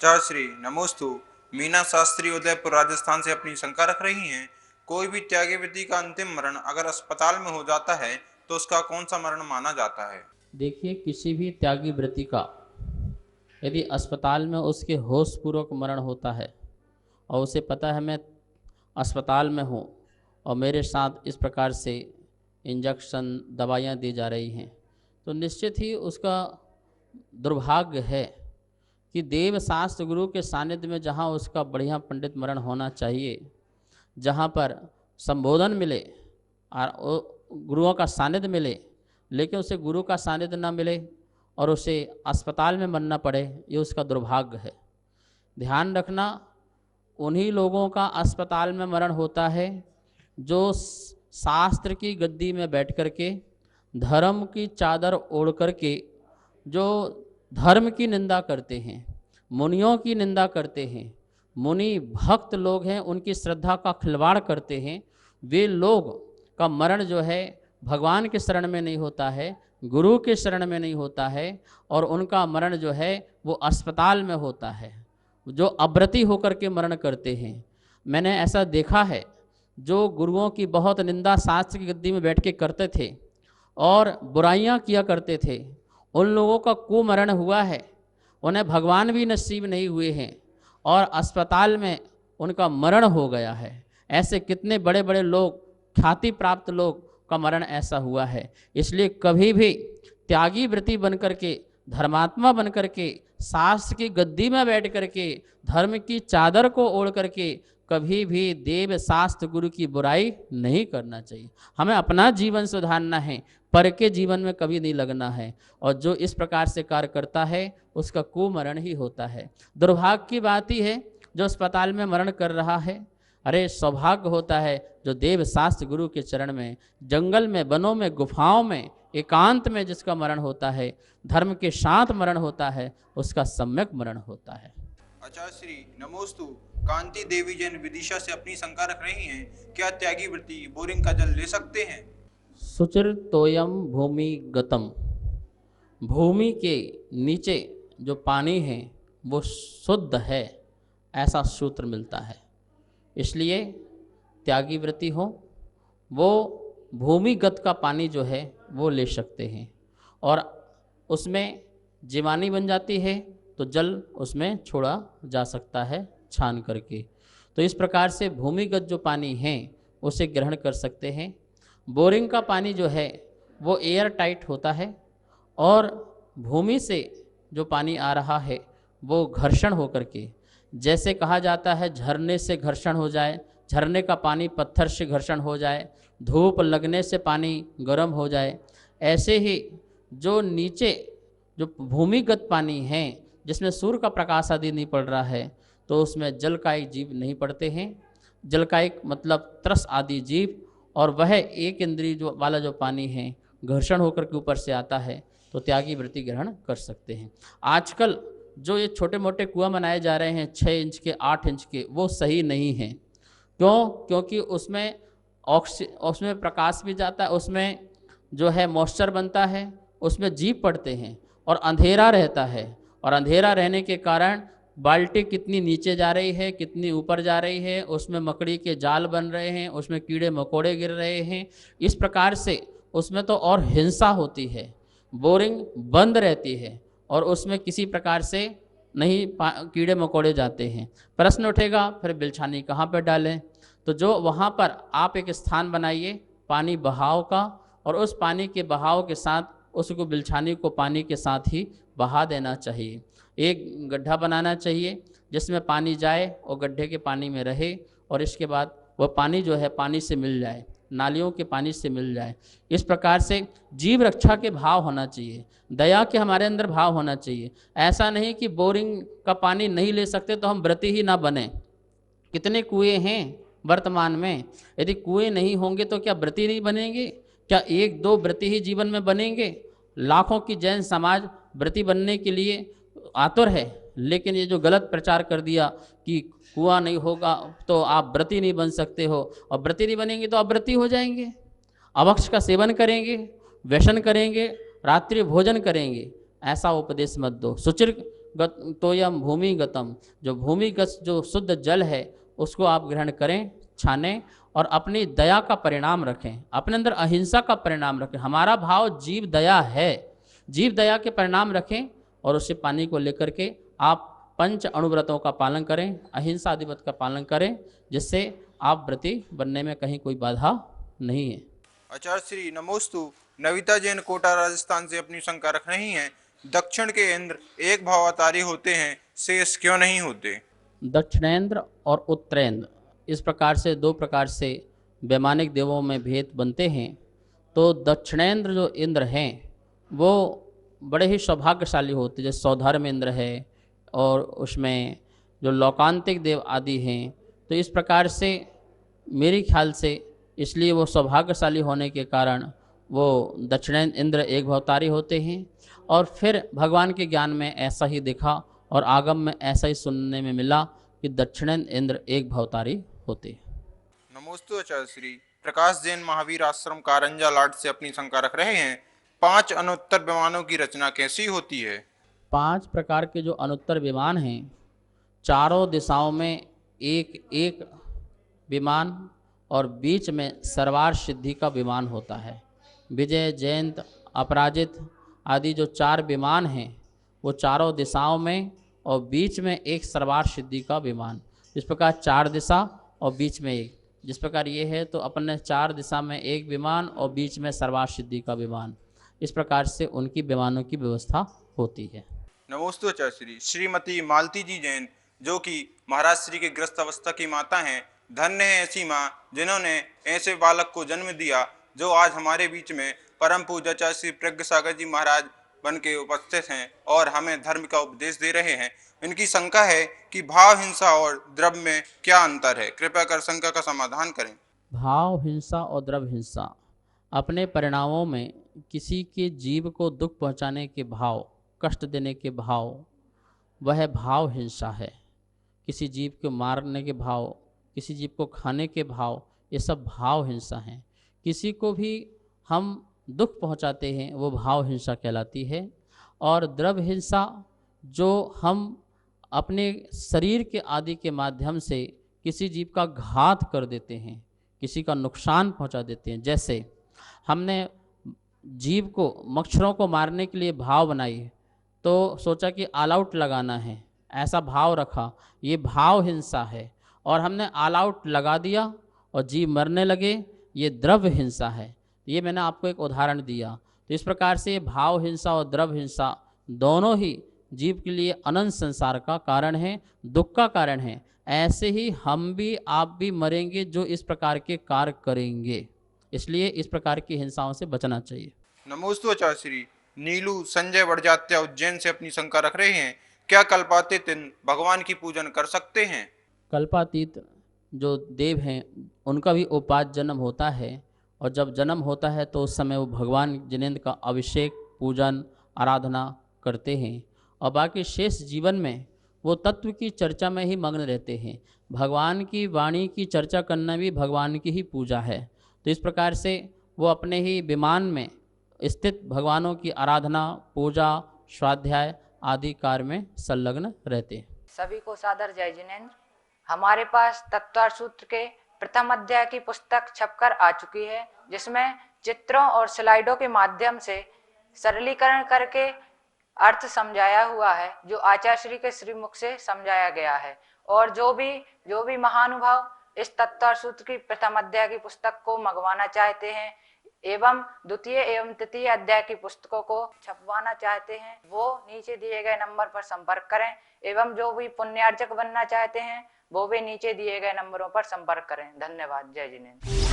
आचार्य नमोस्तु। मीना शास्त्री उदयपुर राजस्थान से अपनी शंका रख रही हैं। कोई भी त्यागी व्यक्ति का अंतिम मरण अगर अस्पताल में हो जाता है तो उसका कौन सा मरण माना जाता है? देखिए, किसी भी त्यागी व्रति का यदि अस्पताल में उसके होश पूर्वक मरण होता है और उसे पता है मैं अस्पताल में हूँ और मेरे साथ इस प्रकार से इंजेक्शन दवाइयाँ दी जा रही हैं, तो निश्चित ही उसका दुर्भाग्य है कि देव शास्त्र गुरु के सानिध्य में जहाँ उसका बढ़िया पंडित मरण होना चाहिए, जहाँ पर संबोधन मिले और गुरुओं का सानिध्य मिले, लेकिन उसे गुरु का सानिध्य न मिले और उसे अस्पताल में मरना पड़े, ये उसका दुर्भाग्य है। ध्यान रखना, उन्हीं लोगों का अस्पताल में मरण होता है जो शास्त्र की गद्दी में बैठ कर के धर्म की चादर ओढ़ कर के जो धर्म की निंदा करते हैं, मुनियों की निंदा करते हैं, मुनि भक्त लोग हैं, उनकी श्रद्धा का खिलवाड़ करते हैं। वे लोग का मरण जो है भगवान के शरण में नहीं होता है, गुरु के शरण में नहीं होता है, और उनका मरण जो है वो अस्पताल में होता है, जो अव्रती होकर के मरण करते हैं। मैंने ऐसा देखा है, जो गुरुओं की बहुत निंदा शास्त्र की गद्दी में बैठ के करते थे और बुराइयां किया करते थे, उन लोगों का कुमरण हुआ है, उन्हें भगवान भी नसीब नहीं हुए हैं और अस्पताल में उनका मरण हो गया है। ऐसे कितने बड़े बड़े लोग, ख्याति प्राप्त लोग का मरण ऐसा हुआ है। इसलिए कभी भी त्यागी व्रति बन करके, धर्मात्मा बन करके, शास्त्र की गद्दी में बैठ करके, धर्म की चादर को ओढ़ करके कभी भी देव शास्त्र गुरु की बुराई नहीं करना चाहिए। हमें अपना जीवन सुधारना है, पर के जीवन में कभी नहीं लगना है। और जो इस प्रकार से कार्य करता है उसका कुमरण ही होता है। दुर्भाग्य की बात ही है जो अस्पताल में मरण कर रहा है। अरे सौभाग्य होता है जो देव शास्त्र गुरु के चरण में, जंगल में, वनों में, गुफाओं में, एकांत में जिसका मरण होता है, धर्म के साथ मरण होता है, उसका सम्यक मरण होता है। आचार्य नमोस्तु। कांति देवी जैन विदिशा से अपनी शंका रख रही हैं, क्या त्यागी व्रति बोरिंग का जल ले सकते हैं? सुचिर तोयम भूमि गतम, भूमि के नीचे जो पानी है वो शुद्ध है, ऐसा सूत्र मिलता है। इसलिए त्यागी व्रति हो वो भूमिगत का पानी जो है वो ले सकते हैं, और उसमें जीवानी बन जाती है तो जल उसमें छोड़ा जा सकता है छान करके। तो इस प्रकार से भूमिगत जो पानी है उसे ग्रहण कर सकते हैं। बोरिंग का पानी जो है वो एयर टाइट होता है, और भूमि से जो पानी आ रहा है वो घर्षण होकर के, जैसे कहा जाता है झरने से घर्षण हो जाए, झरने का पानी पत्थर से घर्षण हो जाए, धूप लगने से पानी गर्म हो जाए, ऐसे ही जो नीचे जो भूमिगत पानी है जिसमें सूर्य का प्रकाश आदि नहीं पड़ रहा है, तो उसमें जलकायिक जीव नहीं पड़ते हैं। जलकायिक मतलब त्रस आदि जीव, और वह एक इंद्रिय जो वाला जो पानी है घर्षण होकर के ऊपर से आता है, तो त्यागी व्रति ग्रहण कर सकते हैं। आजकल जो ये छोटे मोटे कुआं बनाए जा रहे हैं 6 इंच के, 8 इंच के, वो सही नहीं हैं। क्यों? क्योंकि उसमें प्रकाश भी जाता है, उसमें जो है मॉइस्चर बनता है, उसमें जीव पड़ते हैं और अंधेरा रहता है, और अंधेरा रहने के कारण बाल्टी कितनी नीचे जा रही है, कितनी ऊपर जा रही है, उसमें मकड़ी के जाल बन रहे हैं, उसमें कीड़े मकोड़े गिर रहे हैं। इस प्रकार से उसमें तो और हिंसा होती है। बोरिंग बंद रहती है और उसमें किसी प्रकार से नहीं कीड़े मकोड़े जाते हैं। प्रश्न उठेगा फिर बिलछानी कहाँ पर डालें? तो जो वहाँ पर आप एक स्थान बनाइए पानी बहाव का, और उस पानी के बहाव के साथ उसको बिलछानी को पानी के साथ ही बहा देना चाहिए। एक गड्ढा बनाना चाहिए जिसमें पानी जाए और गड्ढे के पानी में रहे, और इसके बाद वह पानी जो है पानी से मिल जाए, नालियों के पानी से मिल जाए। इस प्रकार से जीव रक्षा के भाव होना चाहिए, दया के हमारे अंदर भाव होना चाहिए। ऐसा नहीं कि बोरिंग का पानी नहीं ले सकते तो हम व्रती ही ना बने। कितने कुएं हैं वर्तमान में, यदि कुएं नहीं होंगे तो क्या व्रती नहीं बनेंगे? क्या 1-2 व्रती ही जीवन में बनेंगे? लाखों की जैन समाज व्रती बनने के लिए आतुर है, लेकिन ये जो गलत प्रचार कर दिया कि कुआं नहीं होगा तो आप व्रती नहीं बन सकते हो, और व्रती नहीं बनेंगे तो आप व्रती हो जाएंगे, अभक्ष का सेवन करेंगे, व्यसन करेंगे, रात्रि भोजन करेंगे। ऐसा उपदेश मत दो। सुचिर तोयम भूमिगतम, जो भूमिगत जो शुद्ध जल है उसको आप ग्रहण करें, छानें और अपनी दया का परिणाम रखें, अपने अंदर अहिंसा का परिणाम रखें। हमारा भाव जीव दया है, जीव दया के परिणाम रखें और उसे पानी को लेकर के आप पंच अणुव्रतों का पालन करें, अहिंसा आदिव्रत का पालन करें, जिससे आप व्रती बनने में कहीं कोई बाधा नहीं है। आचार्य श्री नमोस्तु। नविता जैन कोटा राजस्थान से अपनी शंका रख रही हैं, दक्षिण के इंद्र एक भावावतारी होते हैं, शेष क्यों नहीं होते? दक्षिणेंद्र और उत्तरेंद्र इस प्रकार से दो प्रकार से वैमानिक देवों में भेद बनते हैं। तो दक्षिणेंद्र जो इंद्र हैं वो बड़े ही सौभाग्यशाली होते, जैसे सौधर्म इंद्र है और उसमें जो लोकांतिक देव आदि हैं। तो इस प्रकार से मेरे ख्याल से इसलिए वो सौभाग्यशाली होने के कारण वो दक्षिणेन इंद्र एक भवतारी होते हैं। और फिर भगवान के ज्ञान में ऐसा ही देखा और आगम में ऐसा ही सुनने में मिला कि दक्षिणेन इंद्र एक भवतारी होते हैं। नमोस्तु आचार्य श्री। प्रकाश जैन महावीर आश्रम कारंजा लाट से अपनी शंका रख रहे हैं, 5 अनुत्तर विमानों की रचना कैसी होती है? 5 प्रकार के जो अनुत्तर विमान हैं, चारों दिशाओं में एक एक विमान और बीच में सर्वार सिद्धि का विमान होता है। विजय, जयंत, अपराजित आदि जो 4 विमान हैं वो चारों दिशाओं में और बीच में एक सर्वार सिद्धि का विमान। इस प्रकार 4 दिशा और बीच में एक, जिस प्रकार ये है तो अपने 4 दिशा में एक विमान और बीच में सर्वार सिद्धि का विमान, इस प्रकार से उनकी विमानों की व्यवस्था होती है। नमोस्तु आचार्य श्री। श्रीमती मालती जी जैन, जो कि महाराज श्री के ग्रस्त अवस्था की माता हैं, धन्य है ऐसी माँ जिन्होंने ऐसे बालक को जन्म दिया जो आज हमारे बीच में परम पूज्य आचार्य श्री प्रज्ञ सागर जी महाराज बन के उपस्थित हैं और हमें धर्म का उपदेश दे रहे हैं। इनकी शंका है कि भाव, हिंसा और द्रव्य में क्या अंतर है? कृपया कर शंका का समाधान करें। भाव हिंसा और द्रव्य हिंसा अपने परिणामों में किसी के जीव को दुख पहुंचाने के भाव, कष्ट देने के भाव, वह भाव हिंसा है। किसी जीव को मारने के भाव, किसी जीव को खाने के भाव, ये सब भाव हिंसा हैं। किसी को भी हम दुख पहुंचाते हैं वो भाव हिंसा कहलाती है। और द्रव्य हिंसा जो हम अपने शरीर के आदि के माध्यम से किसी जीव का घात कर देते हैं, किसी का नुकसान पहुंचा देते हैं। जैसे हमने जीव को, मच्छरों को मारने के लिए भाव बनाई तो सोचा कि ऑल आउट लगाना है, ऐसा भाव रखा, ये भाव हिंसा है। और हमने ऑल आउट लगा दिया और जीव मरने लगे, ये द्रव्य हिंसा है। ये मैंने आपको एक उदाहरण दिया। तो इस प्रकार से भाव हिंसा और द्रव्य हिंसा दोनों ही जीव के लिए अनंत संसार का कारण है, दुख का कारण है। ऐसे ही हम भी, आप भी मरेंगे जो इस प्रकार के कार्य करेंगे। इसलिए इस प्रकार की हिंसाओं से बचना चाहिए। नमोस्तु आचार्य श्री। नीलू संजय बड़जात्या उज्जैन से अपनी शंका रख रहे हैं, क्या कल्पातीत दिन भगवान की पूजन कर सकते हैं? कल्पातीत जो देव हैं उनका भी उपात जन्म होता है और जब जन्म होता है तो उस समय वो भगवान जिनेंद्र का अभिषेक, पूजन, आराधना करते हैं और बाकी शेष जीवन में वो तत्व की चर्चा में ही मग्न रहते हैं। भगवान की वाणी की चर्चा करना भी भगवान की ही पूजा है। तो इस प्रकार से वो अपने ही विमान में स्थित भगवानों की आराधना, पूजा, स्वाध्याय आदि कार्य में संलग्न रहते हैं। सभी को सादर जय जिनेंद्र। हमारे पास तत्वार्थ सूत्र के प्रथम अध्याय की पुस्तक छपकर आ चुकी है, जिसमें चित्रों और स्लाइडों के माध्यम से सरलीकरण करके अर्थ समझाया हुआ है, जो आचार्य श्री के श्रीमुख से समझाया गया है। और जो भी महानुभाव इस तत्वार्थ सूत्र की प्रथम अध्याय की पुस्तक को मंगवाना चाहते हैं एवं द्वितीय एवं तृतीय अध्याय की पुस्तकों को छपवाना चाहते हैं, वो नीचे दिए गए नंबर पर संपर्क करें। एवं जो भी पुण्यार्जक बनना चाहते हैं वो भी नीचे दिए गए नंबरों पर संपर्क करें। धन्यवाद। जय जिनेंद्र।